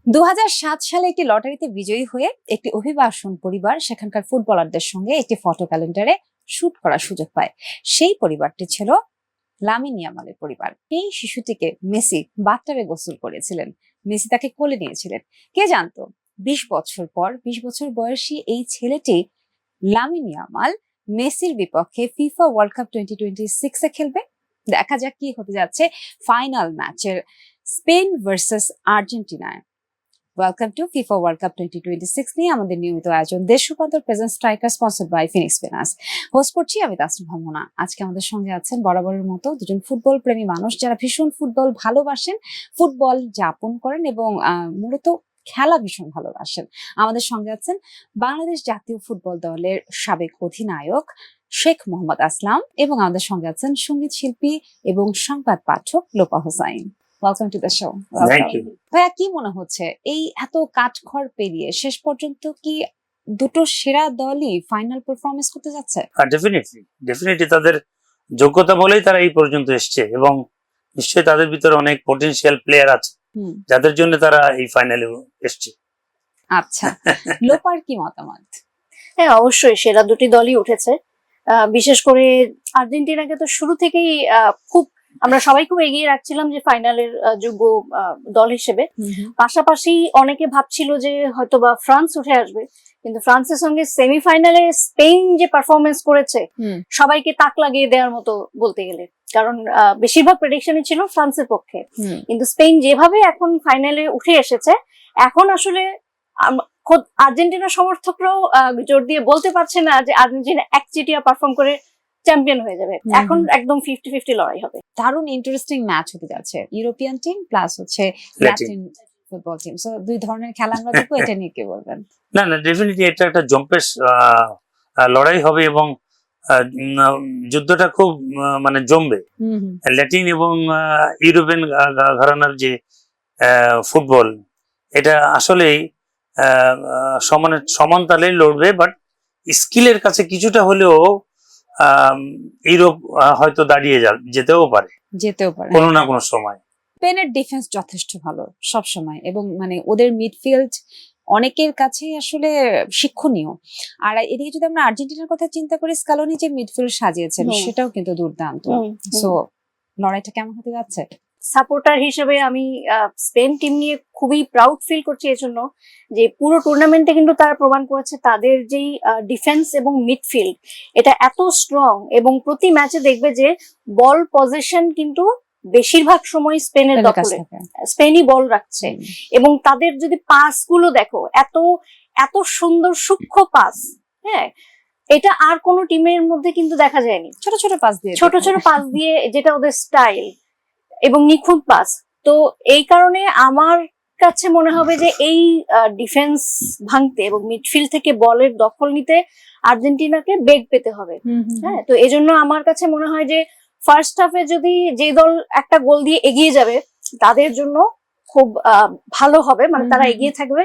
2007 সালে একটি লটারিতে বিজয়ী হয়ে একটি অভিবাসন পরিবার সেখানকার ফুটবলারদের সঙ্গে একটি ফটো ক্যালেন্ডারে শুট করার সুযোগ পায়। সেই পরিবারটি ছিল লামিন ইয়ামালের পরিবার। এই শিশুটিকে মেসি বাথটাবে গোসল করেছিলেন, মেসি তাকে কোলে নিয়েছিলেন। কে জানতো 20 বছর বয়সী এই ছেলেটি লামিন ইয়ামাল মেসির বিপক্ষে ফিফা ওয়ার্ল্ড কাপ 2026 এ খেলবে। দেখা যাক কি হতে যাচ্ছে ফাইনাল ম্যাচের স্পেন ভার্সেস আর্জেন্টিনায়। Welcome to FIFA world cup 2026 নিয়ে আমাদের নিয়মিত আয়োজন Desh Rupantor present striker sponsored by Phoenix Finance. Host করছি আমি তাসনিম ভামনা। আজকে আমাদের সঙ্গে আছেন বরাবরের মতো দুজন ফুটবল প্রেমী মানুষ যারা ভীষণ ফুটবল ভালোবাসেন, ফুটবল যাপন করেন এবং মূলত খেলা ভীষণ ভালোবাসেন। আমাদের সঙ্গে আছেন বাংলাদেশ জাতীয় ফুটবল দলের সাবেক অধিনায়ক শেখ মোহাম্মদ আসলাম এবং আমাদের সঙ্গে আছেন সঙ্গীত শিল্পী এবং সংবাদ পাঠক Lopa Hossain. Welcome to the show. ভাইয়া, কি মনে হচ্ছে এই এত কাঠখড় পেরিয়ে শেষ পর্যন্ত কি দুটো সেরা দলই ফাইনাল পারফরমেন্স করতে যাচ্ছে? ডেফিনেটলি তাদের যোগ্যতা বলেই তারা এই পর্যন্ত এসছে এবং নিশ্চয়ই তাদের ভিতরে অনেক পটেনশিয়াল প্লেয়ার আছে যাদের জন্য তারা এই ফাইনালে এসছে। আচ্ছা, লোপার কি মতামত? হ্যাঁ, অবশ্যই সেরা দুটি দলই উঠেছে। বিশেষ করে আর্জেন্টিনাকে তো শুরু থেকেই আমরা সবাই খুব এগিয়ে রাখছিলাম যে ফাইনালের যোগ্য দল হিসেবে। পাশাপাশি অনেকে ভাবছিল যে হয়তোবা ফ্রান্স উঠে আসবে, কিন্তু ফ্রান্সের সঙ্গে সেমিফাইনালে স্পেন যে পারফরমেন্স করেছে সবাইকে তাক লাগিয়ে দেওয়ার মতো বলতে গেলে, কারণ বেশিরভাগ প্রেডিকশনই ছিল ফ্রান্সের পক্ষে। কিন্তু স্পেন যেভাবে এখন ফাইনালে উঠে এসেছে, এখন আসলে খোদ আর্জেন্টিনার সমর্থকরাও জোর দিয়ে বলতে পারছে না যে আর্জেন্টিনা একচেটিয়া পারফর্ম করে চ্যাম্পিয়ন হয়ে যাবে। এখন একদম 50-50 লড়াই হবে। দারুণ ইন্টারেস্টিং ম্যাচ হতে যাচ্ছে, ইউরোপিয়ান টিম প্লাস হচ্ছে ল্যাটিন ফুটবল টিম। সো দুই ধরনের খেলা আমরা দেখবো, এটা নিয়ে কি বলবেন? না, ডেফিনেটলি এটা একটা জম্পেশ লড়াই হবে এবং যুদ্ধটা খুব মানে জমবে। ল্যাটিন এবং ইউরোপিয়ান ঘরানার যে ফুটবল, এটা আসলেই সমান তালে লড়বে, বাট স্কিলের কাছে কিছুটা হলেও ইউরোপ হয়তো দাঁড়িয়ে যেতেও পারে কোনো না কোনো সময়। স্পেনের ডিফেন্স যথেষ্ট ভালো সব সময় এবং মানে ওদের মিডফিল্ড অনেকের কাছে আসলে শিক্ষণীয়। আর এদিকে যদি আমরা আর্জেন্টিনার কথা চিন্তা করি, স্কালোনি যে মিডফিল্ড সাজিয়েছেন সেটাও কিন্তু দুর্দান্ত। সো লড়াইটা কেমন হতে যাচ্ছে? সাপোর্টার হিসেবে আমি স্পেন টিম নিয়ে খুবই প্রাউড ফিল করছি এজন্য যে পুরো টুর্নামেন্টে কিন্তু তারা প্রমাণ করেছে তাদের যেই ডিফেন্স এবং মিডফিল্ড এটা এত স্ট্রং, এবং প্রতি ম্যাচে দেখবে যে বল পজিশন কিন্তু বেশিরভাগ সময় স্পেনের দখলে, স্পেনই বল রাখছে। এবং তাদের যদি পাস গুলো দেখো, এত এত সুন্দর সূক্ষ্ম পাস, হ্যাঁ, এটা আর কোনো টিমের মধ্যে কিন্তু দেখা যায়নি। ছোট ছোট পাস দিয়ে যেটা ওদের স্টাইল এবং নিখুঁত পাস। তো এই কারণে আমার কাছে মনে হবে যে এই ডিফেন্স ভাঙতে এবং মিডফিল্ড থেকে বলের দখল নিতে আর্জেন্টিনাকে বেগ পেতে হবে। হ্যাঁ, তো এজন্য আমার কাছে মনে হয় যে ফার্স্ট হাফে যদি যে দল একটা গোল দিয়ে এগিয়ে যাবে তাদের জন্য খুব ভালো হবে, মানে তারা এগিয়ে থাকবে।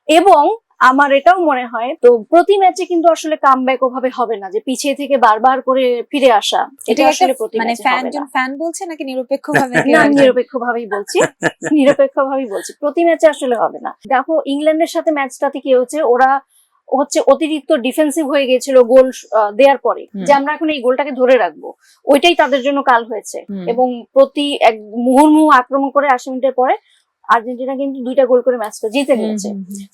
এবং আমার এটাও মনে হয় তো প্রতি ম্যাচে কিন্তু আসলে কামব্যাক ওভাবে হবে না, যে পিছিয়ে থেকে বারবার করে ফিরে আসা। এটা আসলে প্রতি ম্যাচে হবে না। ফ্যান বলছে নাকি নিরপেক্ষভাবে? না, নিরপেক্ষভাবেই বলছি প্রতি ম্যাচে আসলে হবে না। দেখো ইংল্যান্ডের সাথে ম্যাচটাতে কি হচ্ছে, ওরা অতিরিক্ত ডিফেন্সিভ হয়ে গিয়েছিল গোল দেওয়ার পরে, যে আমরা এখন এই গোলটাকে ধরে রাখবো, ওইটাই তাদের জন্য কাল হয়েছে। এবং প্রতি এক মুহুর্মুহু আক্রমণ করে 80 মিনিটের পরে আর্জেন্টিনা কিন্তু 2টা গোল করে ম্যাচটা জিতে নিয়েছে।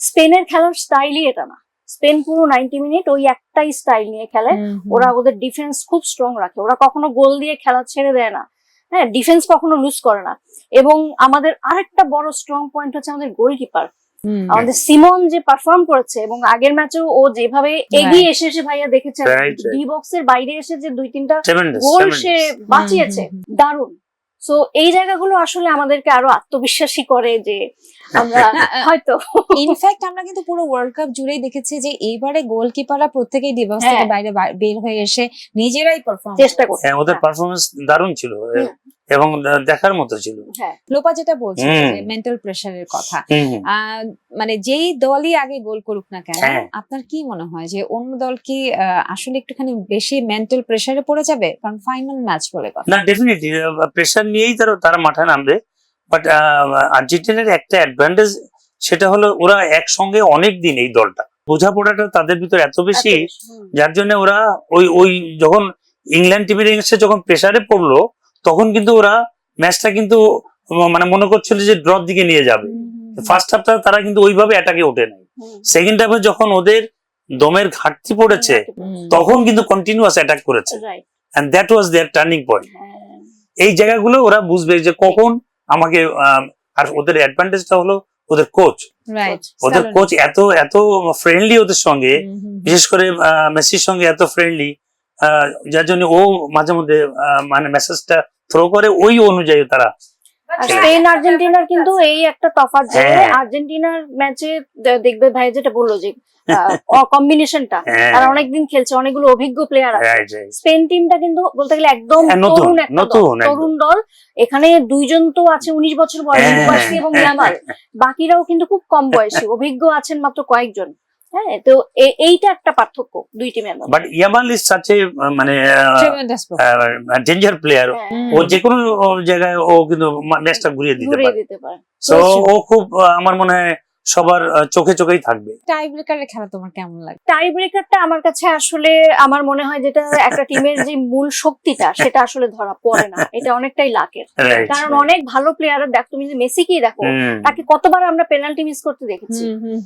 স্পেনের খেলার স্টাইলই এটা না। স্পেন পুরো 90 মিনিট ওই একটাই স্টাইল নিয়ে খেলে। ওরা ওদের ডিফেন্স খুব স্ট্রং রাখে, ওরা কখনো গোল দিয়ে খেলা ছেড়ে দেয় না। হ্যাঁ, ডিফেন্স কখনো লুজ করে না। এবং আমাদের আরেকটা বড় স্ট্রং পয়েন্ট হচ্ছে আমাদের গোলকিপার। আমাদের সিমন যে পারফর্ম করেছে, এবং আগের ম্যাচেও ও যেভাবে এগিয়ে এসে ভাইয়া দেখেছেন ডি বক্সের বাইরে এসে যে 2-3টা গোল সে বাঁচিয়েছে, দারুণ। সো এই জায়গাগুলো আসলে আমাদেরকে আরো আত্মবিশ্বাসী করে যে আমরা হয়তো ইনফ্যাক্ট আমরা কিন্তু পুরো ওয়ার্ল্ড কাপ জুড়েই দেখেছি যে এইবারে গোলকিপাররা প্রত্যেকেই ডিবক্স থেকে বাইরে বের হয়ে এসে নিজেরাই পারফর্ম চেষ্টা করছে। ওদের পারফরম্যান্স দারুণ ছিল এবং দেখার মতো ছিল। লোপা যেটা বলছে যে মেন্টাল প্রেসারের কথা, মানে যেই দলই আগে গোল করুক না কেন, আপনার কি মনে হয় যে অন্য দল কি আসলে একটুখানি বেশি মেন্টাল প্রেসারে পড়ে যাবে? কারণ ফাইনাল ম্যাচ বলে কথা। না, ডেফিনেটলি প্রেসার নিয়েই তারা মাঠে নামবে। বাট আর্জেন্টিনার একটা অ্যাডভান্টেজ সেটা হলো ওরা একসঙ্গে অনেক দিন এই দলটা বোঝাপড়াটা তাদের ভিতর এত বেশি, যার জন্য ওরা ওই ওই যখন ইংল্যান্ড টিমের এগেইনস্টে যখন প্রেসারে পড়লো তখন কিন্তু ওরা ম্যাচটা কিন্তু মানে মনে করছিল যে ড্রর দিকে নিয়ে যাবে। ফার্স্ট হাফটা তারা কিন্তু ওইভাবে অ্যাটাকে ওঠে নাই। সেকেন্ড হাফে যখন ওদের দমের ঘাটতি পড়েছে তখন কিন্তু কন্টিনিউয়াস অ্যাটাক করেছে, and that was their turning point. এই জায়গাগুলো ওরা বুঝবে যে কখন আমাকে আর ওদের অ্যাডভান্টেজটা হলো ওদের কোচ। ওদের কোচ এত এত ফ্রেন্ডলি ওদের সঙ্গে, বিশেষ করে মেসির সঙ্গে এত ফ্রেন্ডলি, যার জন্য ও মাঝে মধ্যে মানে মেসেজটা থ্রো করে ওই অনুযায়ী তারা। স্পেন আর্জেন্টিনার কিন্তু এই একটা তফাৎ যে আর্জেন্টিনার ম্যাচে দেখবে ভাই যেটা বললো যে কম্বিনেশনটা তারা অনেকদিন খেলছে, অনেকগুলো অভিজ্ঞ প্লেয়ার আছে। স্পেন টিমটা কিন্তু বলতে গেলে একদম তরুণ একটা তরুণ দল। এখানে দুইজন তো আছে 19 বছর বয়সী এবং ইয়ামাল, বাকিরাও কিন্তু খুব কম বয়সী, অভিজ্ঞ আছেন মাত্র কয়েকজন। হ্যাঁ, তো এইটা একটা পার্থক্য দুই টিমের মধ্যে। But Yamal is such a মানে ডেঞ্জার প্লেয়ার, ও যে কোনো জায়গায় ও কিন্তু ম্যাচটা ঘুরিয়ে দিতে পারে। সো ও খুব আমার মনে হয় সবার চোখে চোখেই থাকবে। টাই ব্রেকারের খেলা তোমার কেমন লাগে? টাই ব্রেকারটা আমার কাছে আসলে আমার মনে হয় যেটা একটা টিমের যে মূল শক্তিটা সেটা আসলে ধরা পড়ে না, এটা অনেকটাই লাকের। কারণ অনেক ভালো প্লেয়ার, দেখ তুমি যে মেসিকেই দেখো, তাকে কতবার আমরা পেনাল্টি মিস করতে দেখেছি,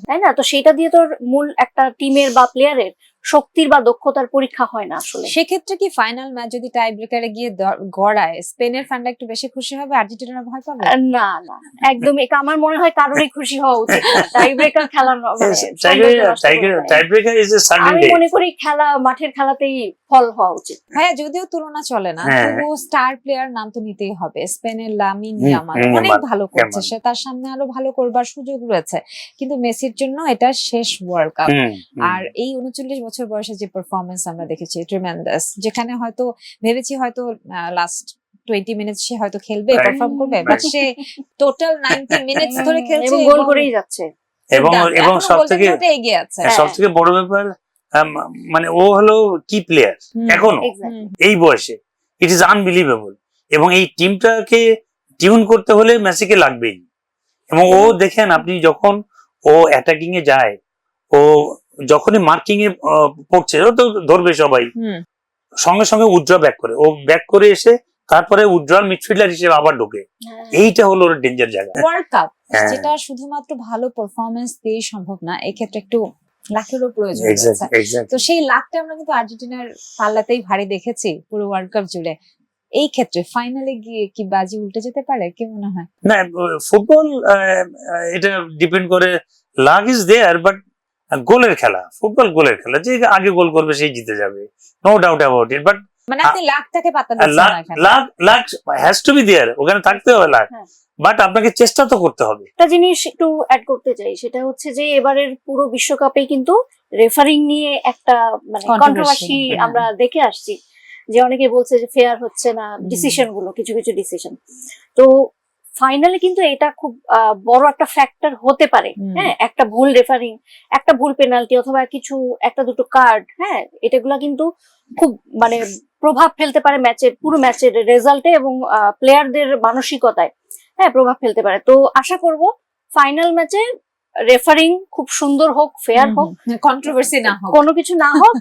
তাই না? তো সেটা দিয়ে তোর মূল একটা টিমের বা প্লেয়ারের শক্তির বা দক্ষতার পরীক্ষা হয় না আসলে। সেক্ষেত্রে কি ফাইনাল ম্যাচ যদি টাই ব্রেকারে গিয়ে গড়ায়, স্পেনের ফ্যানরা একটু বেশি খুশি হবে, আর্জেন্টিনার ভয় পাবে? না না, একদমই আমার মনে হয় কারোরই খুশি হওয়া উচিত। টাই ব্রেকার খেলা আমি মনে করি খেলা মাঠের খেলাতেই ফল হওয়া উচিত। হ্যাঁ, যদিও তুলনা চলে না, তবুও স্টার প্লেয়ার নাম তো নিতেই হবে। স্পেনের লামিন ইয়ামাল অনেক ভালো করছে, সে তার সামনে আরো ভালো করবার সুযোগ রয়েছে, কিন্তু মেসির জন্য এটা শেষ ওয়ার্ল্ড কাপ। আর এই 39 বছর বয়সে যে পারফরমেন্স আমরা দেখেছি ট্রিমেন্ডাস, যেখানে হয়তো ভেবেছি হয়তো লাস্ট 20 মিনিট সে হয়তো খেলবে, পারফর্ম করবে, বাট সে টোটাল 90 মিনিটস ধরে খেলছে এবং গোল করেই যাচ্ছে। এবং সবথেকে বড় ব্যাপার মানে ও হলো কি প্লেয়ার এখনো এই বয়সে, ইট ইজ আনবিলিভেবল। এবং এই টিমটাকে টিউন করতে হলে মেসিকে লাগবেই। এবং ও দেখেন আপনি যখন ও অ্যাটাকিং এ যায়, ও যখনই মার্কিং এ পড়ছে, ও তো ধরবে সবাই, সঙ্গে সঙ্গে উইথড্র ব্যাক করে, ও ব্যাক করে এসে তারপরে উইথড্রল মিডফিল্ডার হিসেবে আবার ঢোকে। এইটা হলো ওর ডেঞ্জার জায়গা। ওয়ার্ল্ড কাপ যেটা শুধুমাত্র ভালো পারফরমেন্স দিয়ে সম্ভব না, এই ক্ষেত্রে একটু লাখেরও প্রয়োজন আছে। তো সেই লাখটা আমরা কিন্তু আর্জেন্টিনার পাল্লাতেই ভারী দেখেছি পুরো ওয়ার্ল্ড কাপ জুড়ে। এই ক্ষেত্রে ফাইনালে গিয়ে কি বাজি উল্টে যেতে পারে, কি মনে হয়? না, ফুটবল এটা ডিপেন্ড করে, লাক ইজ দেয়ার, বাট গোলের খেলা, ফুটবল গোলের খেলা, যে আগে গোল করবে সেই জিতে যাবে, no doubt about it. But মানে আপনি লাখটাকে পাত্তা দিচ্ছেন না এখানে। Luck has to be there, ওখানে থাকতে হবে লাক, বাট আপনাকে চেষ্টা তো করতে হবে। একটা জিনিস একটু অ্যাড করতে চাই, সেটা হচ্ছে যে এবারের পুরো বিশ্বকাপে কিন্তু রেফারিং নিয়ে একটা মানে কন্ট্রোভার্সি আমরা দেখে আসছি, যে অনেকে বলছে যে ফেয়ার হচ্ছে না ডিসিশন গুলো, কিছু কিছু ডিসিশন। তো ফাইনালে কিন্তু এটা খুব বড় একটা ফ্যাক্টর হতে পারে। হ্যাঁ, একটা ভুল রেফারিং, একটা ভুল পেনাল্টি, অথবা কিছু একটা দুটো কার্ড, হ্যাঁ, এটাগুলা কিন্তু খুব মানে প্রভাব ফেলতে পারে ম্যাচের, পুরো ম্যাচের রেজাল্টে এবং প্লেয়ারদের মানসিকতায়, হ্যাঁ, প্রভাব ফেলতে পারে। তো আশা করব ফাইনাল ম্যাচে রেফারিং খুব সুন্দর হোক, ফেয়ার হোক, কন্ট্রোভার্সি না হোক, কোনো কিছু না হোক,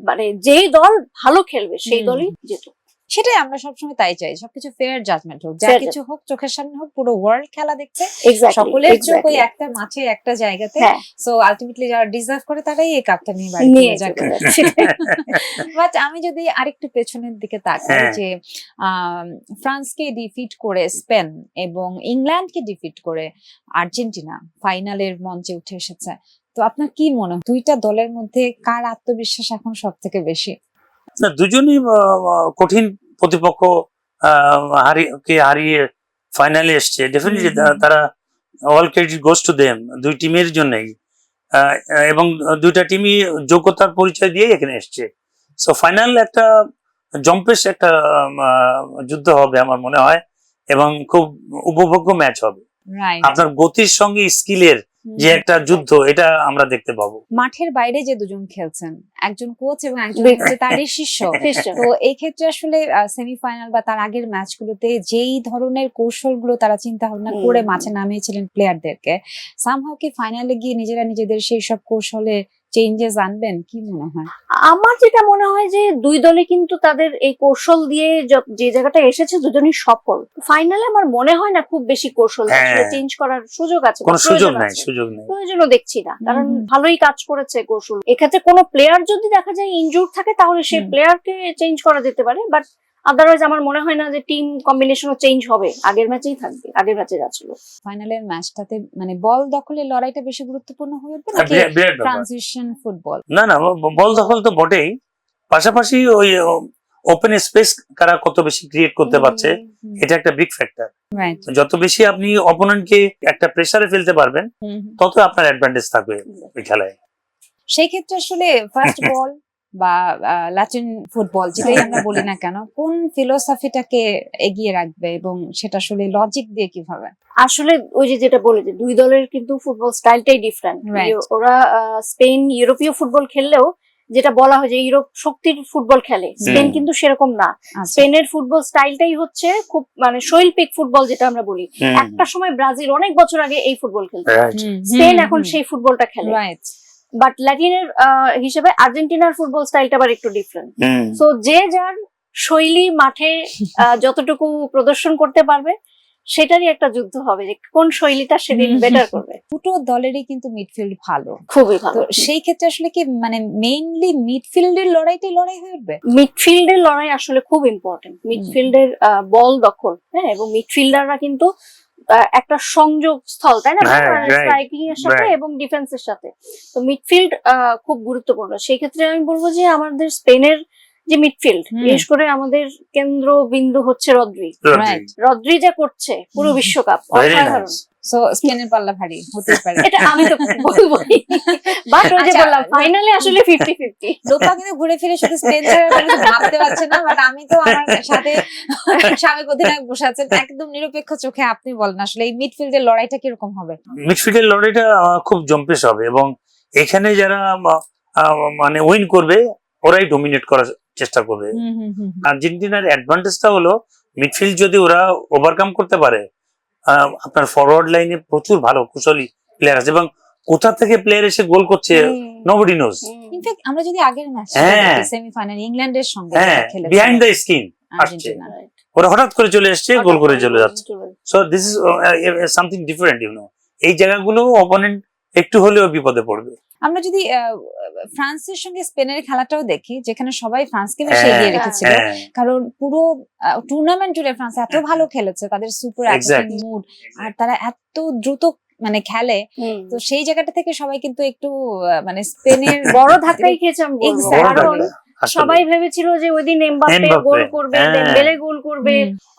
মানে যেই দল ভালো খেলবে সেই দলই জিতুক। সেটাই আমরা সবসময় তাই চাই, সবকিছু ফেয়ার জাজমেন্ট হোক, যা কিছু হোক চোখের সামনে হোক, পুরো ওয়ার্ল্ড খেলা দেখছে, সকলের চোখ ওই একটা মাঠে একটা জায়গাতে। সো আলটিমেটলি যারা ডিজার্ভ করে তারাই এই কাপটা নিয়ে বাড়ি নিয়ে যাবে। বাট আমি যদি আরেকটু পেছনের দিকে তাকাই, যে ফ্রান্সকে ডিফিট করে স্পেন এবং ইংল্যান্ডকে ডিফিট করে আর্জেন্টিনা ফাইনালের মঞ্চে উঠে এসেছে, তো আপনার কি মনে হয় দুইটা দলের মধ্যে কার আত্মবিশ্বাস এখন সব থেকে বেশি? না, দুজনই কঠিন প্রতিপক্ষ হারিয়ে ফাইনালে এসছে। ডেফিনেটলি তারা all credit goes to them, দুই টিমের জন্যই, এবং দুইটা টিমই যোগ্যতার পরিচয় দিয়ে এখানে এসছে। সো ফাইনাল একটা জম্পেশ একটা যুদ্ধ হবে আমার মনে হয়, এবং খুব উপভোগ্য ম্যাচ হবে। আপনার গতির সঙ্গে স্কিলের যে একটা যুদ্ধ, এটা আমরা দেখতে পাবো। মাঠের বাইরে যে দুজন খেলছেন, একজন কোচ এবং একজন Big- হচ্ছে তারই শিষ্য, তো এই ক্ষেত্রে আসলে সেমিফাইনাল বা তার আগের ম্যাচগুলোতে যেই ধরনের কৌশলগুলো তারা চিন্তা ভাবনা করে মাঠে নামিয়েছিলেন প্লেয়ারদেরকে, সামহাও কি ফাইনালে গিয়ে নিজেরা নিজেদের সেই সব কৌশলে চেঞ্জেস আনবেন, কি মনে হয়? আমার যেটা মনে হয় যে দুই দলে কিন্তু তাদের এই কৌশল দিয়ে যে জায়গাটা এসেছে দুজনই সফল। ফাইনালে আমার মনে হয় না খুব বেশি কৌশল হ্যাঁ। চেঞ্জ করার সুযোগ আছে, কোনো বা সুযোগ প্রয়োজন নাই, আছে। সুযোগ নেই। প্রয়োজনও দেখছি না, কারণ হুম। ভালোই কাজ করেছে কৌশল। এক্ষেত্রে কোনো প্লেয়ার যদি দেখা যায় ইনজুর থাকে তাহলে সেই হুম। প্লেয়ারকে চেঞ্জ করা যেতে পারে, বাট আদারওয়াইজ আমার মনে হয় না যে টিম কম্বিনেশনও চেঞ্জ হবে, আগের ম্যাচেই থাকবে, আগের ম্যাচে যা ছিল। ফাইনালের ম্যাচটাতে মানে বল দখলের লড়াইটা বেশি গুরুত্বপূর্ণ হয়ে উঠবে নাকি বিরাট ব্যাপার। Transition football? না না, বল দখল তো বটেই, পাশাপাশি ওই ওপেন স্পেস কারা কত বেশি ক্রিয়েট করতে পারছে, এটা একটা বিগ ফ্যাক্টর। রাইট। যত বেশি আপনি অপোনেন্টকে একটা প্রেসারে ফেলতে পারবেন, তত আপনার অ্যাডভান্টেজ থাকবে ওই খেলায়। সেই ক্ষেত্রে আসলে ফার্স্ট বল বা ল্যাটিন ফুটবল যেটাই আমরা বলি না কেন, কোন ফিলোসফিটাকে এগিয়ে রাখবে এবং সেটা আসলে লজিক দিয়ে কিভাবে? আসলে ওই যে যেটা বলে যে দুই দলের কিন্তু ফুটবল স্টাইলটাই ডিফারেন্ট। Right. ওরা স্পেন ইউরোপীয় ফুটবল খেললেও যেটা বলা হয় যে ইউরোপ শক্তির ফুটবল খেলে, স্পেন কিন্তু সেরকম না। আচ্ছা। স্পেনের ফুটবল স্টাইলটাই হচ্ছে খুব মানে শৈল্পিক ফুটবল যেটা আমরা বলি। একটা সময় ব্রাজিল অনেক বছর আগে এই ফুটবল খেলতো, Right. স্পেন এখন সেই ফুটবলটা খেলে। রাইট। বাট ল্যাটিনের হিসেবে আর্জেন্টিনার ফুটবল স্টাইলটা আবার একটু ডিফারেন্ট। সো যে যার শৈলী মাঠে যতটুকু প্রদর্শন করতে পারবে সেটারই একটা যুদ্ধ হবে যে কোন শৈলীটা সেদিন বেটার করবে। দুটো দলেরই কিন্তু মিডফিল্ড ভালো, খুবই তো ভালো। সেই ক্ষেত্রে আসলে কি মানে মেইনলি মিডফিল্ডের লড়াই হয়ে উঠবে? মিডফিল্ডের লড়াই আসলে খুব ইম্পর্টেন্ট। মিডফিল্ডের বল দখল, হ্যাঁ, এবং মিডফিল্ডাররা কিন্তু একটা সংযোগ স্থল, তাই না, হ্যাঁ, right, স্ট্রাইকিং এর সাথে right. এবং ডিফেন্সের সাথে। তো মিডফিল্ড খুব গুরুত্বপূর্ণ। সেই ক্ষেত্রে আমি বলবো যে আমাদের স্পেনের যে মিডফিল্ড, বিশেষ করে আমাদের কেন্দ্রবিন্দু হচ্ছে রদ্রি। রাইট। রদ্রি যা করছে পুরো বিশ্বকাপ Very অসাধারণ। nice. সো স্পেনের পাল্লা ভারী হতে পারে। এটা আমি তো বলবোই, বাট ওই যে আচ্ছা, বললাম ফাইনালে আসলে 50-50। লোপা কিন্তু ঘুরে ফিরে শুধু স্পেন ছাড়া কোনো কিছু ভাবতে পারছে না, বাট আমি তো আমার সাথে সাবেক অধিনায়ক বসে আছেন, একদম নিরপেক্ষ চোখে আপনি বলেন আসলে এই মিডফিল্ডের লড়াইটা কিরকম হবে? মিডফিল্ডের লড়াইটা খুব জম্পেশ হবে, এবং এখানে যারা মানে উইন করবে ওরাই ডোমিনেট করার চেষ্টা করবে। আর্জেন্টিনার অ্যাডভান্টেজটা হলো মিডফিল্ড যদি ওরা ওভারকাম করতে পারে, আপনার ফরওয়ার্ড লাইনে প্রচুর ভালো কুশলী প্লেয়ার আছে, এবং কোথা থেকে প্লেয়ার এসে গোল করছে নোবডি নোজ। ইনফ্যাক্ট আমরা যদি আগের ম্যাচ হ্যাঁ। সেমিফাইনাল ইংল্যান্ডের সঙ্গে হ্যাঁ, খেলেছে বিহাইন্ড দ্য স্ক্রিন আসছে, আর্জেন্টিনা, ওরা হঠাৎ করে চলে এসছে, গোল করে চলে যাচ্ছে। So this is something different, এই জায়গাগুলো অপোনেন্ট একটু হলেও বিপদে পড়বে। আমরা যদি ফ্রান্সের সঙ্গে স্পেনের খেলাটাও দেখি, যেখানে সবাই ফ্রান্সকে বেশি এগিয়ে রেখেছিল, হ্যাঁ, কারণ পুরো টুর্নামেন্ট জুড়ে ফ্রান্স এত ভালো খেলেছে, তাদের সুপার অ্যাটাকিং মুড, আর তারা এত দ্রুত মানে খেলে, তো সেই জায়গাটা থেকে সবাই কিন্তু একটু মানে স্পেনের বড় ধাক্কাই খেয়েছে আমি বলবো। Exactly. কারণ সবাই ভেবেছিল যে ওইদিন এমবাপ্পে এমবাপ্পে, গোল করবে, হ্যাঁ। ডেম্বেলে গোল করবে,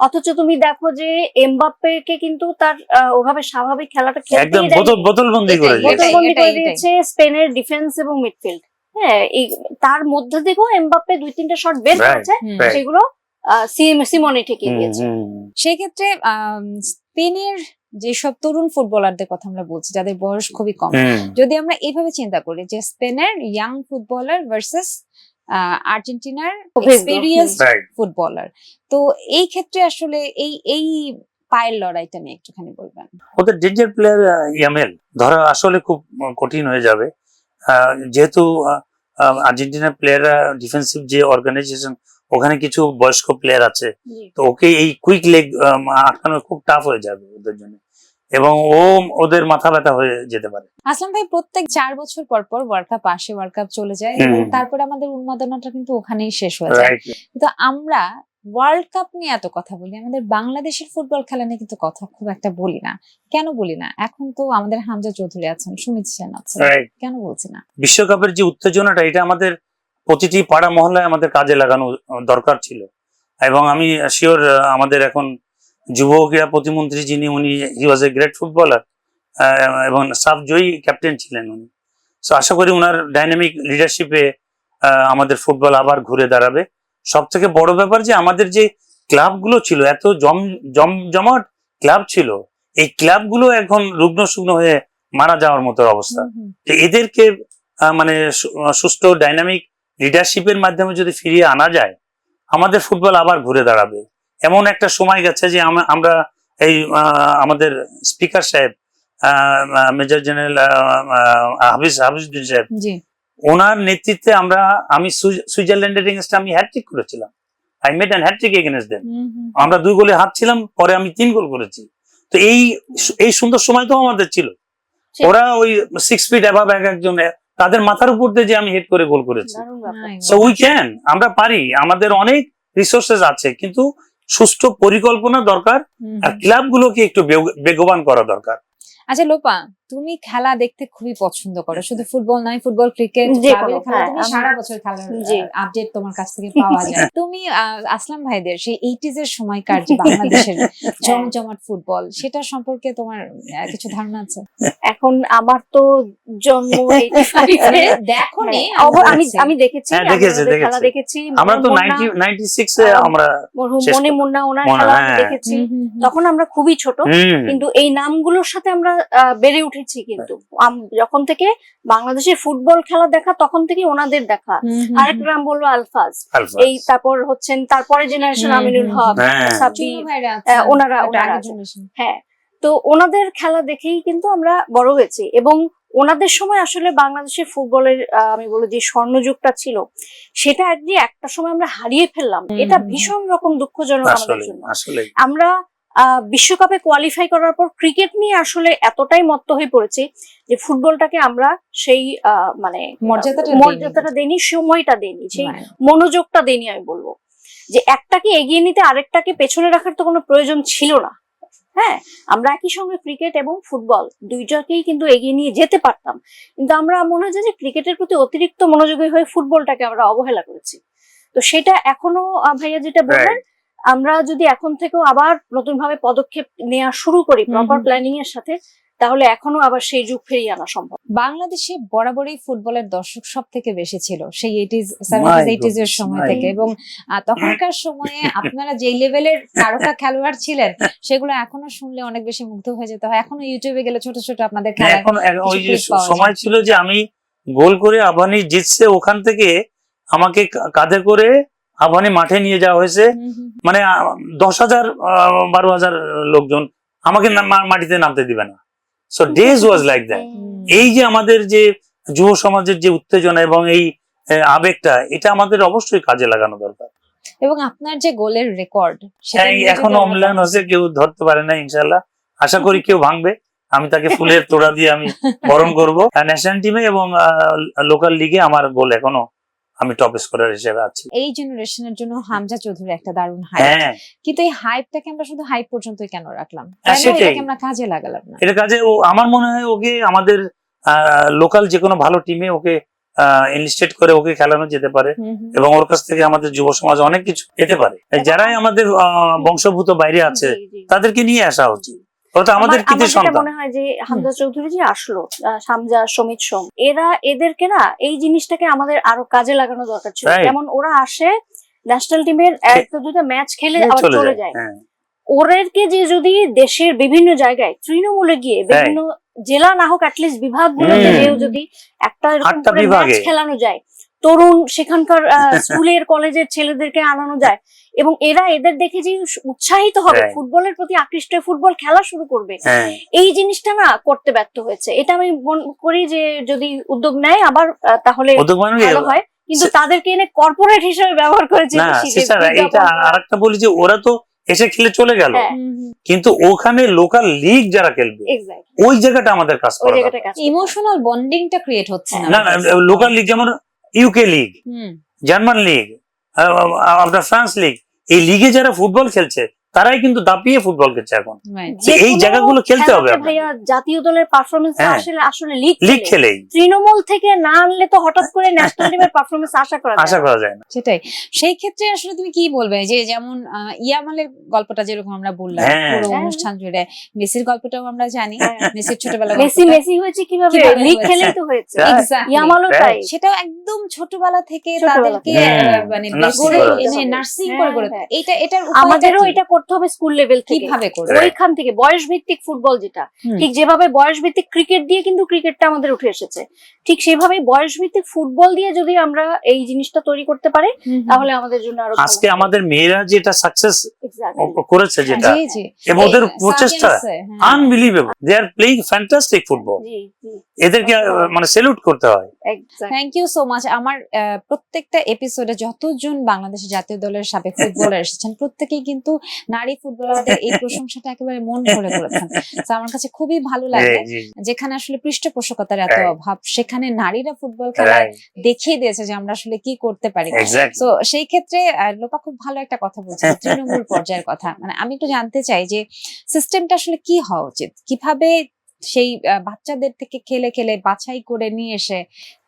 অথচ তুমি দেখো যে এমবাপ্পেকে কিন্তু তার ওভাবে স্বাভাবিক খেলাটা একদম খেলতেই বোতলবন্দি করে দিয়েছে। বোতলবন্দি করে এটাই। দিয়েছে স্পেনের ডিফেন্স এবং মিডফিল্ড। হ্যাঁ, তার মধ্যে দেখো এমবাপ্পে 2-3টা শট বের Right, করেছে, right. সেগুলো সিমনে ঠেকিয়ে দিয়েছে। সেই ক্ষেত্রে স্পেনের যেসব তরুণ ফুটবলারদের কথা আমরা বলছি, যাদের বয়স খুবই কম, যদি আমরা এইভাবে চিন্তা করি যে স্পেনের ইয়াং ফুটবলার ভার্সেস আর্জেন্টিনার অভিজ্ঞ, এক্সপেরিয়েন্স Right. ফুটবলার, তো এই ক্ষেত্রে আসলে এই পায়ের লড়াইটা নিয়ে একটুখানি বলবেন। ওদের ডেঞ্জার প্লেয়ার ইয়ামেল ধরা আসলে খুব কঠিন হয়ে যাবে, যেহেতু আর্জেন্টিনার প্লেয়াররা ডিফেন্সিভ যে অর্গানাইজেশন, ওখানে কিছু বয়স্ক প্লেয়ার আছে, তো ওকে এই কুইক লেগ আটকানো খুব টাফ হয়ে যাবে ওদের জন্য, এবং ওদের মাথা ব্যথা হয়ে যেতে পারে। আসলাম ভাই, প্রত্যেক 4 বছর পর পর ওয়ার্ল্ড কাপ আসে, ওয়ার্ল্ড কাপ চলে যায়, এবং তারপরে আমাদের উন্মাদনাটা কিন্তু ওখানেই শেষ হয়ে যায়। রাইট। কিন্তু আমরা ওয়ার্ল্ড কাপ নিয়ে এত কথা বলি, আমাদের বাংলাদেশের ফুটবল খেলা নিয়ে কিন্তু কথা খুব একটা বলি না। কেন বলি না? এখন তো আমাদের হামজা চৌধুরী আছেন, সুমিত সেন আছেন, রাইট। কেন বলছি না? বিশ্বকাপের যে উত্তেজনাটা, এটা আমাদের প্রতিটি পাড়া মহল্লায় আমাদের কাজে লাগানো দরকার ছিল, এবং আমি শিওর আমাদের এখন যুব ক্রীড়া প্রতিমন্ত্রী যিনি, উনি হি ওয়াজ এ গ্রেট ফুটবলার এবং সাফ জয়ী ক্যাপ্টেন ছিলেন উনি। সো আশা করি ওনার ডাইনামিক লিডারশিপে আমাদের ফুটবল আবার ঘুরে দাঁড়াবে। সব থেকে বড় ব্যাপার যে আমাদের যে ক্লাবগুলো ছিল, এত জমজমাট ক্লাব ছিল, এই ক্লাবগুলো এখন রুগ্ন শুকনো হয়ে মারা যাওয়ার মতো অবস্থা। তো এদেরকে মানে সুষ্ঠু ডাইনামিক লিডারশিপের মাধ্যমে যদি ফিরিয়ে আনা যায়, আমাদের ফুটবল আবার ঘুরে দাঁড়াবে। এমন একটা সময় গেছে যে আমরা এই আমাদের স্পিকার সাহেব মেজর জেনারেল হাফিজুদ্দিন সাহেব, ওনার নেতৃত্বে আমি সুইজারল্যান্ডের এগেনস্টে আমি হ্যাটট্রিক করেছিলাম। I made an hat trick against them. আমরা 2 গোলে হাত ছিলাম, পরে আমি 3 গোল করেছি। তো এই সুন্দর সময় তো আমাদের ছিল। ওরা ওই 6 ফিট অ্যাবাভ একজন, তাদের মাথার উপর দিয়ে যে আমি হেড করে গোল করেছি। সো উই ক্যান, আমরা পারি, আমাদের অনেক রিসোর্সেস আছে, কিন্তু সুষ্ঠু পরিকল্পনা দরকার, আর ক্লাবগুলোকে একটু বেগবান করা দরকার। আচ্ছা লোপা, তুমি খেলা দেখতে খুবই পছন্দ করো, শুধু ফুটবল নয়, ফুটবল, ক্রিকেট, তুমি সারা বছর খেলার আপডেট তোমার কাছ থেকে পাওয়া যায়। তুমি আসলাম ভাইদের সেই 80s এর সময়কার যে বাংলাদেশের জমজমাট ফুটবল, সেটা সম্পর্কে তোমার কিছু ধারণা আছে? এখন আমার তো জন্ম 85 এ, দেখোনি, আমি দেখেছি, খেলা দেখেছি। আমরা তো 96 এ আমরা মনে মুন্না ওনার খেলা দেখেছি, তখন আমরা খুবই ছোট, কিন্তু এই নামগুলোর সাথে আমরা বেড়ে উঠেছি। কিন্তু যখন থেকে বাংলাদেশের ফুটবল খেলা দেখা, তখন থেকে ওনাদের দেখা। আরেক নাম বললো আলফাজ, এই তারপর হচ্ছেন তারপরে জেনারেশন আমিনুল হক, সাব্বির, ওনারা। হ্যাঁ, তো ওনাদের খেলা দেখেই কিন্তু আমরা বড় হয়েছি, এবং ওনাদের সময় আসলে বাংলাদেশের ফুটবলের আমি বলি যে স্বর্ণযুগটা ছিল, সেটা একটা সময় আমরা হারিয়ে ফেললাম। এটা ভীষণ রকম দুঃখজনক আমাদের জন্য। আমরা বিশ্বকাপে কোয়ালিফাই করার পর ক্রিকেট নিয়ে আসলে এতটাই মত্ত হয়ে পড়েছি যে ফুটবলটাকে আমরা সেই মানে মর্যাদাটা দেইনি, সময়টা দেইনি, সেই মনোযোগটা দেইনি। আমি বলবো যে একটাকে এগিয়ে নিতে আরেকটাকে পেছনে রাখার তো কোনো প্রয়োজন ছিল না। হ্যাঁ, আমরা একই সঙ্গে ক্রিকেট এবং ফুটবল দুইটাকেই কিন্তু এগিয়ে নিয়ে যেতে পারতাম, কিন্তু আমরা মনে হয় যে ক্রিকেটের প্রতি অতিরিক্ত মনোযোগী হয়ে ফুটবলটাকে আমরা অবহেলা করেছি। তো সেটা এখনো ভাইয়া যেটা বললেন, আমরা যদি এখন থেকেও আবার নতুন ভাবে পদক্ষেপ নেওয়া শুরু করি প্রপার প্ল্যানিং এর সাথে, তাহলে এখনো আবার সেই যুগ ফিরিয়ে আনা সম্ভব। বাংলাদেশে বরাবরই ফুটবলের দর্শক সব থেকে বেশি ছিল সেই 70s এর সময় থেকে, এবং তখনকার সময়ে আপনারা যে লেভেলের তারকা খেলোয়াড় ছিলেন, সেগুলো এখনো শুনলে অনেক বেশি মুগ্ধ হয়ে যেতে হয়। এখনো ইউটিউবে গেলে ছোট ছোট আপনাদের খেলা, এখন ওই যে সময় ছিল যে আমি গোল করে আবাহনী জিতছে, ওখান থেকে আমাকে কাঁধে করে আবাহনী মাঠে নিয়ে যাওয়া হয়েছে, মানে 10,000 12,000 লোকজন আমাকে মাটিতে নামতে দিবে না। So days was like that. এই যে আমাদের যে যুব সমাজের যে উত্তেজনা এবং এই আবেগটা, এটা আমাদের অবশ্যই কাজে লাগানো দরকার। এবং আপনার যে গোলের রেকর্ড, এখনো অম্লান হচ্ছে, কেউ ধরতে পারে না। ইনশাল্লাহ আশা করি কেউ ভাঙবে, আমি তাকে ফুলের তোড়া দিয়ে আমি বরণ করবো। ন্যাশনাল টিমে এবং লোকাল লিগে আমার গোল এখনো আমি টপ স্কোরার হিসেবে আছি। এই জেনারেশনের জন্য হামজা চৌধুরী একটা দারুণ হাইপ, কিন্তু এই হাইপটাকে আমরা শুধু হাইপ পর্যন্তই কেন রাখলাম? এটাকে আমরা কাজে লাগালাম না। এটা কাজে আমার মনে হয় ওকে আমাদের লোকাল যে কোনো ভালো টিমে ওকে এনলিস্টেড করে ওকে খেলানো যেতে পারে, এবং ওর কাছ থেকে আমাদের যুব সমাজ অনেক কিছু পেতে পারে। যারাই আমাদের বংশভূত বাইরে আছে তাদেরকে নিয়ে আসা উচিত। আমাদের মনে হয় যে হামজা চৌধুরী যে আসলো, হামজা, সমিত সোম, এদেরকে না এই জিনিসটাকে আমাদের আরো কাজে লাগানো দরকার ছিল। যেমন ওরা আসে ন্যাশনাল টিমের 1-2টা ম্যাচ খেলে আবার চলে যায়, ওদেরকে যে যদি দেশের বিভিন্ন জায়গায় তৃণমূলে গিয়ে বিভিন্ন জেলা না হোক অ্যাটলিস্ট বিভাগগুলোতে যদি একটা ম্যাচ খেলানো যায়, তরুণ সেখানকার স্কুলের কলেজের ছেলেদেরকে আনানো যায়, এবং এদের দেখে যে উৎসাহিত হবে, ফুটবলের প্রতি আকৃষ্ট হয়ে ফুটবল খেলা শুরু করবে, এই জিনিসটা না করতে ব্যর্থ হয়েছে। এটা আমি মনে করি যে যদি উদ্যোগ নেয় আবার তাহলে ভালো হয়, কিন্তু তাদেরকে এনে কর্পোরেট হিসেবে ব্যবহার করেছে। আরেকটা বলি যে ওরা তো এসে খেলে চলে গেল, কিন্তু ওখানে লোকাল লিগ যারা খেলবে ওই জায়গাটা আমাদের কাজ করা, ইমোশনাল বন্ডিংটা ক্রিয়েট হচ্ছে না। লোকাল লিগ যেমন ইউকে লিগ, জার্মান লিগ, আপনার ফ্রান্স লিগ, এই লিগে যারা ফুটবল খেলছে তারাই কিন্তু দাপিয়ে ফুটবল খেলছে এখন। এই জায়গাগুলো খেলতে হবে। ভাইয়া জাতীয় দলের পারফরমেন্স আসলে লিগ খেলেই, তৃণমূল থেকে না আনলে তো হঠাৎ করে ন্যাশনাল টিমের পারফরমেন্স আশা করা যায় না। সেটাই, সেই ক্ষেত্রে আসলে তুমি কি বলবে যে যেমন ইয়ামালের গল্পটা যেরকম আমরা বললাম পুরো অনুষ্ঠান জুড়ে, মেসির গল্পটাও আমরা জানি, মেসির ছোটবেলা মেসি হয়েছে কিভাবে, লিগ খেলেই তো হয়েছে। ইয়ামালও তাই, সেটাও একদম ছোটবেলা থেকে তাদেরকে মানে নার্সিং করে, এটার আমাদেরও এটা করতে করতে হবে স্কুল লেভেল থেকে, কিভাবে করবে? ওইখান থেকে বয়স ভিত্তিক ফুটবল যেটা, হুম। ঠিক যেভাবে বয়স ভিত্তিক ক্রিকেট দিয়ে কিন্তু ক্রিকেটটা আমাদের উঠে এসেছে, ঠিক সেভাবেই বয়স ভিত্তিক ফুটবল দিয়ে যদি আমরা এই জিনিসটা তৈরি করতে পারি তাহলে আমাদের জন্য আরো আজকে আমাদের মেয়েরা যেটা সাকসেস করেছে যেটা, জি জি এবং ওদের প্রচেষ্টা হ্যাঁ। Unbelievable, they are playing fantastic football, এদেরকে মানে স্যালুট করতে হয়। Thank you so much. আমার প্রত্যেকটা এপিসোডে যতজন বাংলাদেশের জাতীয় দলের সাবেক ফুটবলার এসেছেন প্রত্যেকেই কিন্তু নারী ফুটবলারদের এই প্রশংসাটা একেবারে মন ভরে করেছেন। তো আমার কাছে খুবই ভালো লাগে যেখানে আসলে পৃষ্ঠপোষকতার এত অভাব সেখানে নারীরা ফুটবল খেলা দেখিয়ে দিয়েছে যে আমরা আসলে কি করতে পারি। তো সেই ক্ষেত্রে লোপা খুব ভালো একটা কথা বলছে, তৃণমূল পর্যায়ের কথা। মানে আমি একটু জানতে চাই যে সিস্টেমটা আসলে কি হওয়া উচিত, কিভাবে সেই বাচ্চাদের থেকে খেলে খেলে বাছাই করে নিয়ে এসে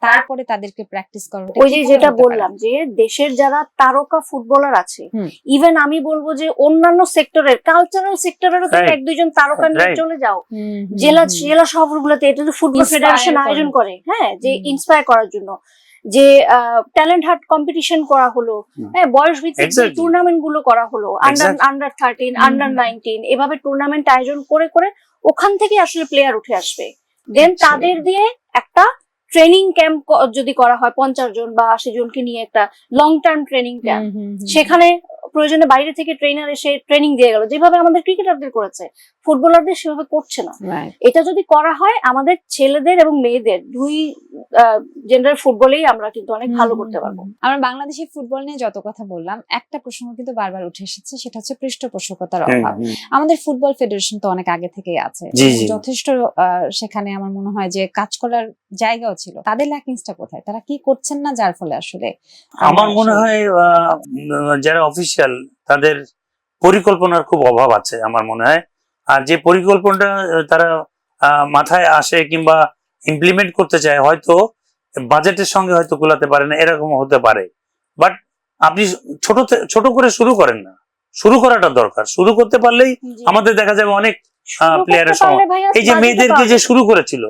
তারপরে তাদেরকে প্র্যাকটিস করানো। ওই যে যেটা বললাম যে দেশের যারা তারকা ফুটবলার আছে, ইভেন আমি বলবো যে অন্যান্য সেক্টরের কালচারাল সেক্টরেরও তুমি এক দুইজন তারকা নিয়ে চলে যাও জেলা শহরগুলোতে, এটা তো ফুটবল ফেডারেশন আয়োজন করে, হ্যাঁ, যে ইন্সপায়ার করার জন্য যে ট্যালেন্ট হান্ট কম্পিটিশন করা হলো, হ্যাঁ, বয়স ভিত্তিক টুর্নামেন্ট গুলো করা হলো, আন্ডার 13 আন্ডার 19 এভাবে টুর্নামেন্ট আয়োজন করে করে ওখান থেকে আসলে প্লেয়ার উঠে আসবে। দেন তাদের দিয়ে একটা ট্রেনিং ক্যাম্প যদি করা হয় 50 জন বা 80 জনকে নিয়ে একটা লং টার্ম ট্রেনিং ক্যাম্প, সেখানে প্রয়োজনে বাইরে থেকে ট্রেনার এসে ট্রেনিং দিয়ে গেল, যেভাবে আমাদের ক্রিকেটারদের করেছে, ফুটবলারদের সেভাবে করছে না। এটা যদি করা হয় আমাদের ছেলেদের এবং মেয়েদের দুই জেন্ডার ফুটবলেই আমরা কিন্তু অনেক ভালো করতে পারবো। আমরা বাংলাদেশি ফুটবল নিয়ে যত কথা বললাম একটা প্রসঙ্গ কিন্তু বারবার উঠে এসেছে, সেটা হচ্ছে পৃষ্ঠপোষকতার অভাব। আমাদের ফুটবল ফেডারেশন তো অনেক আগে থেকেই আছে, যথেষ্ট সেখানে আমার মনে হয় যে কাজ করার জায়গাও ছিল। তাদের ল্যাকিংসটা কোথায়, তারা কি করছেন না যার ফলে আসলে আমার মনে হয় যারা অফিসিয়াল তাদের পরিকল্পনার খুব অভাব আছে আমার মনে হয়। আর যে পরিকল্পনাটা তারা মাথায় আসে কিংবা ইমপ্লিমেন্ট করতে চায় হয়তো বাজেটের সঙ্গে হয়তো কুলাতে পারে না, এরকম হতে পারে। বাট আপনি ছোট করে শুরু করেন না, শুরু করাটা দরকার। শুরু করতে পারলেই আমাদের দেখা যাবে অনেক প্লেয়ারের সময়, এই যে মেয়েদেরকে যে শুরু করেছিল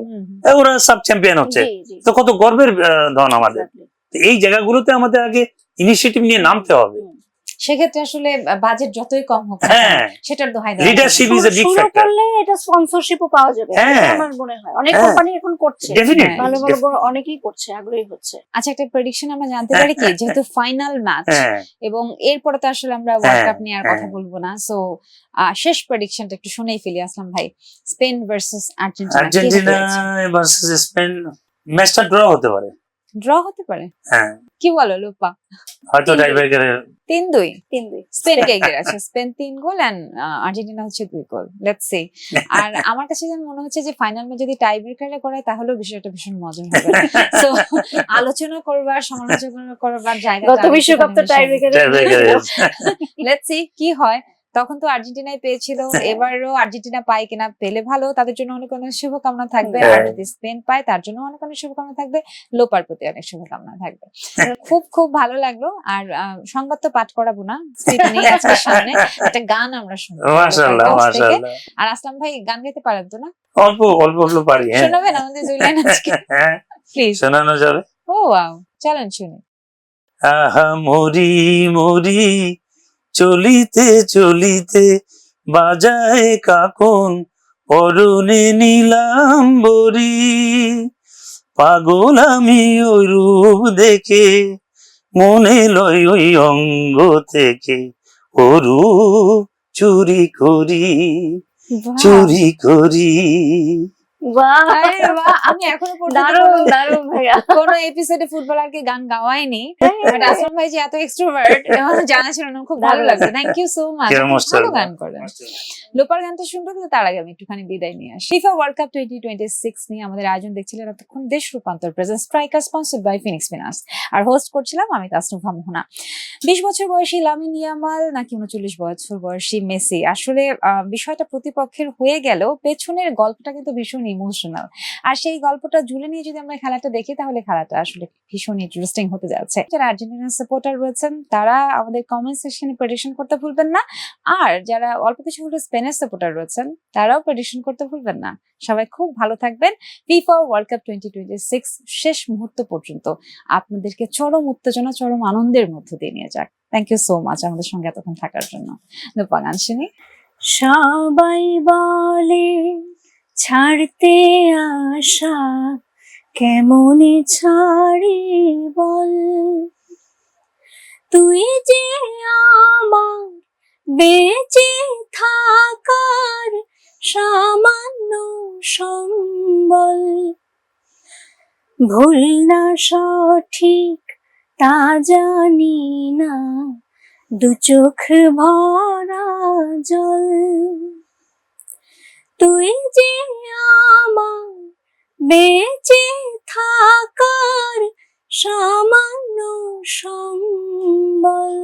ওরা সাব চ্যাম্পিয়ন হচ্ছে, তো কত গর্বের ধন আমাদের। এই জায়গাগুলোতে আমাদের আগে ইনিশিয়েটিভ নিয়ে নামতে হবে। সেক্ষেত্রে আসলে বাজেট যতই কম হোক সেটার দোহাই দেওয়া, leadership is a big factor. করলে এটা স্পন্সরশিপও পাওয়া যাবে আমার মনে হয়। অনেক কোম্পানি এখন করছে, ভালো ভালো অনেকেই করছে, আগ্রহী হচ্ছে। আচ্ছা, একটা প্রেডিকশন আমরা জানতে পারি কি, যেহেতু ফাইনাল ম্যাচ এবং এরপরে তো আসলে আমরা ওয়ার্ল্ড কাপ নিয়ে আর কথা বলবো না, সো শেষ প্রেডিকশনটা একটু শুনেই ফেলি। আসলাম ভাই, Spain versus Argentina. Argentina versus Spain ম্যাচটা ড্র হতে পারে। ড্র হতে পারে? হ্যাঁ। কি বলো লোপা? হয়তো টাইব্রেকারে 3-2 স্পেন কে এগিয়ে আছে। স্পেন 3 গোল এন্ড আর্জেন্টিনা হচ্ছে 2 গোল। Let's see. আর আমার কাছে যেন মনে হচ্ছে যে ফাইনাল ম্যাচ যদি টাইব্রেকারে করায় তাহলেও বিষয়টা ভীষণ মজার হবে। সো আলোচনা করবার, সমালোচনা করবার জায়গা, গত বিশ্বকাপ তো টাইব্রেকারে। লেটস সি কি হয়। তখন তো আর্জেন্টিনাই পেয়েছিল, এবারও আর্জেন্টিনা পায় কিনা, পেলে ভালো, তাদের জন্য অনেক অনেক শুভকামনা থাকবে। আর যদি স্পেন পায় তার জন্য অনেক অনেক শুভকামনা থাকবে, লোপার প্রতি অনেক শুভকামনা থাকবে। খুব খুব ভালো লাগলো। আর সংবাদ তো পাঠ করাবো না, আজকের সামনে একটা গান আমরা শুনবো। মাশাআল্লাহ মাশাআল্লাহ। আর আসলাম ভাই গান গাইতে পারেন তো না? অল্প অল্প অল্প পারি। শোনাবেন আমাদের দুই লাইন আজকে? প্লিজ শোনানো যাবে? ও ওয়াও, চলেন শুনি। আহা মরি মরি চলিতে চলিতে বাজায় কাকন পরনে নিলাম বরি, পাগল আমি ওই রূপ দেখে মনে লয় ওই অঙ্গ থেকে ও রূপ চুরি করি চুরি করি। আমি এখনো পর্যন্ত কোন এপিসোডে ফুটবলারকে গান গাওয়াইনি, বাট আসলাম ভাই যে এত এক্সট্রোভার্ট জানা ছিল না, খুব ভালো লাগছে। থ্যাংক ইউ সো মাচ, ভালো গান করেন। লোপার গানটা শুনবো, কিন্তু তার আগে আমি একটুখানি বিদায় নিয়ে আসি। ফিফা ওয়ার্ল্ড কাপ 2026 নিয়ে আমাদের আয়োজন দেখছিলেন এতক্ষণ Desh Rupantor present striker, sponsored by Phoenix Finance. আর হোস্ট করছিলাম আমি তাসনুভা মোহনা। 20 বছর বয়সী লামিন ইয়ামাল নাকি 39 বছর বয়সী মেসি, আসলে বিষয়টা প্রতিপক্ষের হয়ে গেলেও পেছনের গল্পটা কিন্তু ভীষণ ইমোশনাল। আর সেই গল্পটা জুড়ে নিয়ে যদি আমরা খেলাটা দেখি তাহলে খেলাটা আসলে ভীষণ ইন্টারেস্টিং হতে যাচ্ছে। যারা আর্জেন্টিনা সাপোর্টার রয়েছেন তারা আমাদের কমেন্ট সেকশনে প্রেডিকশন করতে ভুলবেন না। আর যারা অল্প কিছু হলো স্পেনের সাপোর্টার রয়েছেন তারাও প্রেডিকশন করতে ভুলবেন না। সবাই খুব ভালো থাকবেন। ফিফা ওয়ার্ল্ড কাপ 2026 শেষ মুহূর্ত পর্যন্ত আপনাদেরকে চরম উত্তেজনা, চরম আনন্দের মধ্য দিয়ে নিয়ে যাক। থ্যাংক ইউ সো মাচ আমাদের সঙ্গে এতক্ষণ থাকার জন্য। নুপাঙ্গানসিনী। সবাই বলে ছাড়তে আশা কেমনে ছাড়ি বল, তুই যে আমার বেঁচে থাকার সামান্য সম্বল। ভুল না সঠিক তা জানি না, দু চোখ ভরা জল, তুই যে আমার বেঁচে থাকার সামান্য সম্বল।